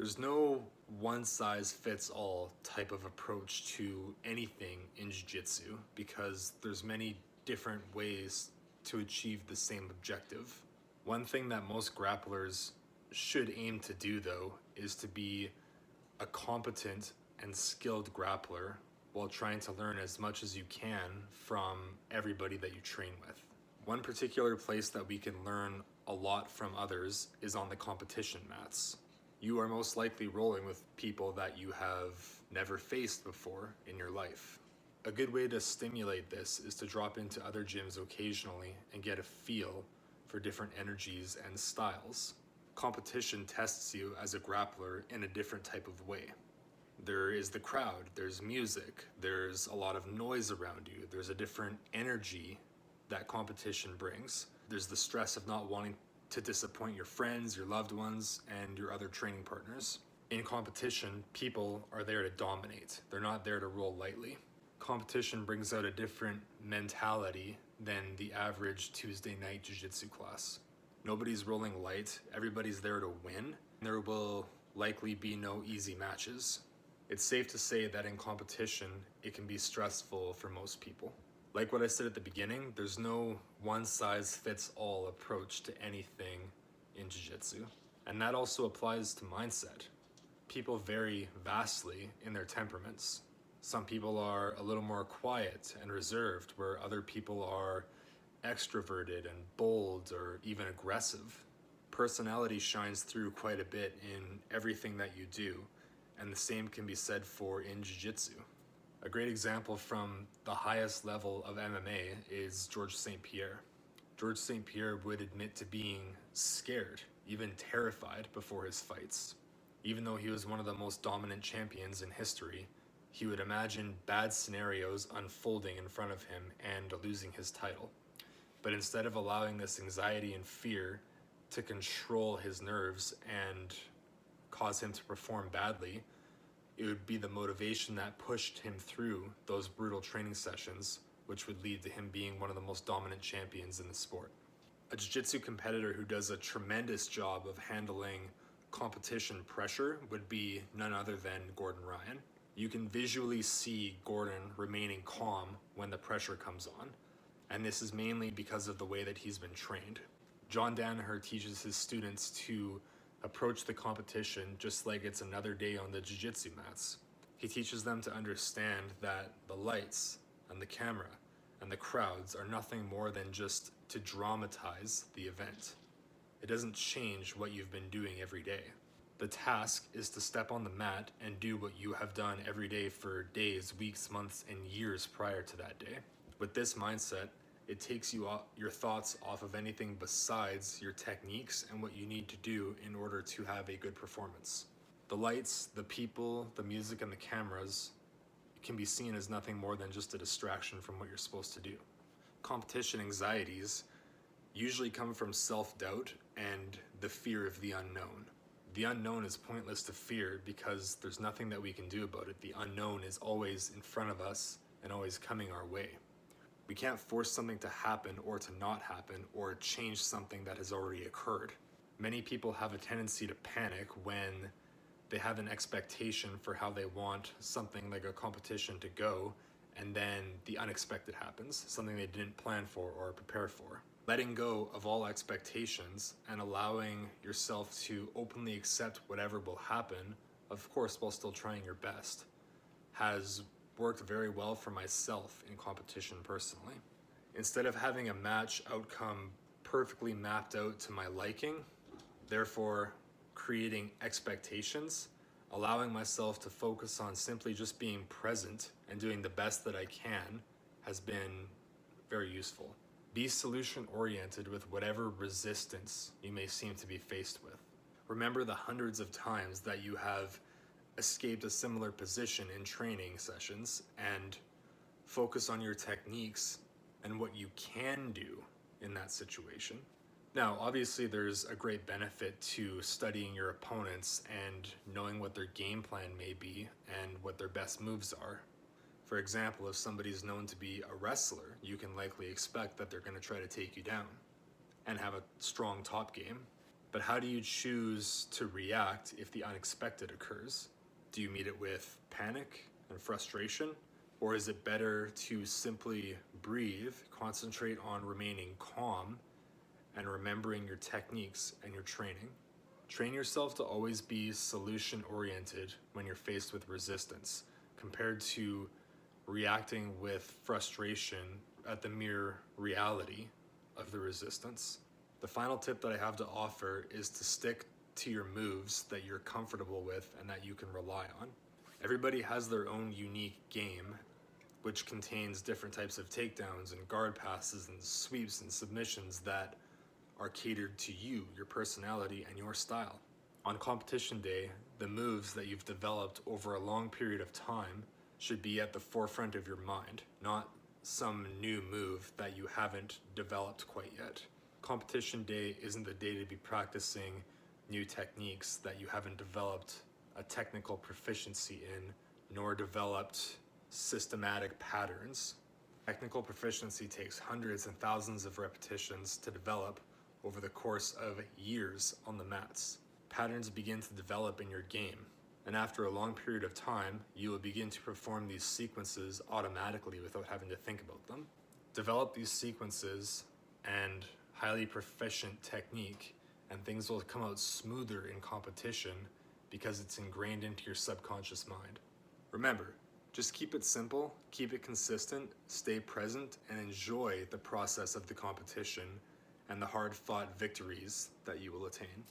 There's no one size fits all type of approach to anything in jiu-jitsu because there's many different ways to achieve the same objective. One thing that most grapplers should aim to do though is to be a competent and skilled grappler while trying to learn as much as you can from everybody that you train with. One particular place that we can learn a lot from others is on the competition mats. You are most likely rolling with people that you have never faced before in your life. A good way to stimulate this is to drop into other gyms occasionally and get a feel for different energies and styles. Competition tests you as a grappler in a different type of way. There is the crowd, there's music, there's a lot of noise around you, there's a different energy that competition brings. There's the stress of not wanting to disappoint your friends, your loved ones, and your other training partners. In competition, people are there to dominate. They're not there to roll lightly. Competition brings out a different mentality than the average Tuesday night jiu-jitsu class. Nobody's rolling light, everybody's there to win. There will likely be no easy matches. It's safe to say that in competition, it can be stressful for most people. Like what I said at the beginning, there's no one-size-fits-all approach to anything in jiu-jitsu. And that also applies to mindset. People vary vastly in their temperaments. Some people are a little more quiet and reserved, where other people are extroverted and bold or even aggressive. Personality shines through quite a bit in everything that you do, and the same can be said for in jiu-jitsu. A great example from the highest level of MMA is St Pierre. St Pierre would admit to being scared, even terrified before his fights. Even though he was one of the most dominant champions in history, he would imagine bad scenarios unfolding in front of him and losing his title. But instead of allowing this anxiety and fear to control his nerves and cause him to perform badly, it would be the motivation that pushed him through those brutal training sessions, which would lead to him being one of the most dominant champions in the sport. A jiu-jitsu competitor who does a tremendous job of handling competition pressure would be none other than Gordon Ryan. You can visually see Gordon remaining calm when the pressure comes on, and this is mainly because of the way that he's been trained. John Danaher teaches his students to approach the competition just like it's another day on the jiu-jitsu mats. He teaches them to understand that the lights and the camera and the crowds are nothing more than just to dramatize the event. It doesn't change what you've been doing every day. The task is to step on the mat and do what you have done every day for days, weeks, months, and years prior to that day. With this mindset, it takes your thoughts off of anything besides your techniques and what you need to do in order to have a good performance. The lights, the people, the music, and the cameras can be seen as nothing more than just a distraction from what you're supposed to do. Competition anxieties usually come from self-doubt and the fear of the unknown. The unknown is pointless to fear because there's nothing that we can do about it. The unknown is always in front of us and always coming our way. We can't force something to happen or to not happen or change something that has already occurred. Many people have a tendency to panic when they have an expectation for how they want something like a competition to go, and then the unexpected happens, something they didn't plan for or prepare for. Letting go of all expectations and allowing yourself to openly accept whatever will happen, of course while still trying your best, has worked very well for myself in competition personally. Instead of having a match outcome perfectly mapped out to my liking, therefore creating expectations, allowing myself to focus on simply just being present and doing the best that I can has been very useful. Be solution-oriented with whatever resistance you may seem to be faced with. Remember the hundreds of times that you have escaped a similar position in training sessions and focus on your techniques and what you can do in that situation. Now, obviously there's a great benefit to studying your opponents and knowing what their game plan may be and what their best moves are. For example, if somebody's known to be a wrestler, you can likely expect that they're going to try to take you down and have a strong top game. But how do you choose to react if the unexpected occurs? Do you meet it with panic and frustration? Or is it better to simply breathe, concentrate on remaining calm, and remembering your techniques and your training? Train yourself to always be solution-oriented when you're faced with resistance, compared to reacting with frustration at the mere reality of the resistance. The final tip that I have to offer is to stick to your moves that you're comfortable with and that you can rely on. Everybody has their own unique game, which contains different types of takedowns and guard passes and sweeps and submissions that are catered to you, your personality, and your style. On competition day, the moves that you've developed over a long period of time should be at the forefront of your mind, not some new move that you haven't developed quite yet. Competition day isn't the day to be practicing new techniques that you haven't developed a technical proficiency in, nor developed systematic patterns. Technical proficiency takes hundreds and thousands of repetitions to develop over the course of years on the mats. Patterns begin to develop in your game, and after a long period of time, you will begin to perform these sequences automatically without having to think about them. Develop these sequences and highly proficient technique, and things will come out smoother in competition because it's ingrained into your subconscious mind. Remember, just keep it simple, keep it consistent, stay present, and enjoy the process of the competition and the hard-fought victories that you will attain.